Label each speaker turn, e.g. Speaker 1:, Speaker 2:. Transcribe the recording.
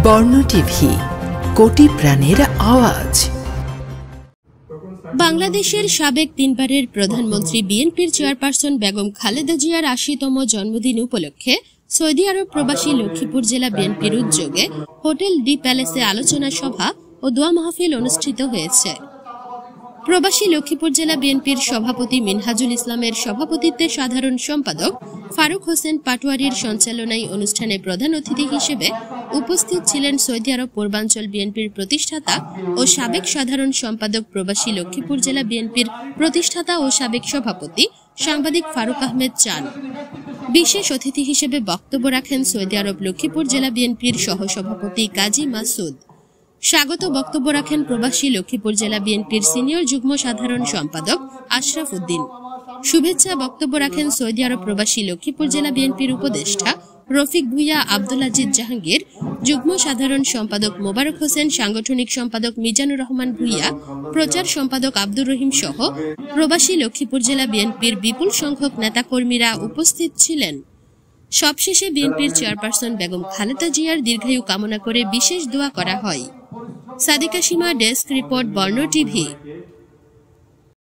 Speaker 1: বর্ণ টিভি, কোটি প্রাণের আওয়াজ।
Speaker 2: বাংলাদেশের সাবেক তিনবারের প্রধানমন্ত্রী বিএনপির চেয়ারপারসন বেগম খালেদা জিয়ার ৮০তম জন্মদিন উপলক্ষে সৌদি আরব প্রবাসী লক্ষ্মীপুর জেলা বিএনপির উদ্যোগে হোটেল ডি প্যালেসে আলোচনা সভা ও দোয়া মাহফিল অনুষ্ঠিত হয়েছে। প্রবাসী লক্ষ্মীপুর জেলা বিএনপির সভাপতি মিনহাজুল ইসলামের সভাপতিত্বে সাধারণ সম্পাদক ফারুক হোসেন পাটোয়ারির সঞ্চালনায় অনুষ্ঠানে প্রধান অতিথি হিসেবে উপস্থিত ছিলেন সৌদি আরব পূর্বাঞ্চল বিএনপির প্রতিষ্ঠাতা ও সাবেক সাধারণ সম্পাদক, প্রবাসী লক্ষ্মীপুর জেলা বিএনপির প্রতিষ্ঠাতা ও সাবেক সভাপতি সাংবাদিক ফারুক আহমেদ চান। বিশেষ অতিথি হিসেবে বক্তব্য রাখেন সৌদি আরব লক্ষ্মীপুর জেলা বিএনপির সহসভাপতি কাজী মাসুদ। স্বাগত বক্তব্য রাখেন প্রবাসী লক্ষ্মীপুর জেলা বিএনপির সিনিয়র যুগ্ম সাধারণ সম্পাদক আশরাফ উদ্দিন। শুভেচ্ছা বক্তব্য রাখেন সৌদি আরব প্রবাসী লক্ষ্মীপুর জেলা বিএনপির উপদেষ্টা রফিক ভুইয়া, আব্দুল আজিজ জাহাঙ্গীর, যুগ্ম সাধারণ সম্পাদক মোবারক হোসেন, সাংগঠনিক সম্পাদক মিজানুর রহমান ভুইয়া, প্রচার সম্পাদক আব্দুর রহিম সহ প্রবাসী লক্ষ্মীপুর জেলা বিএনপির বিপুল সংখ্যক নেতাকর্মীরা উপস্থিত ছিলেন। সবশেষে বিএনপির চেয়ারপারসন বেগম খালেদা জিয়ার দীর্ঘায়ু কামনা করে বিশেষ দোয়া করা হয়। সাদিকা সীমা, ডেস্ক রিপোর্ট, বর্ণ টিভি।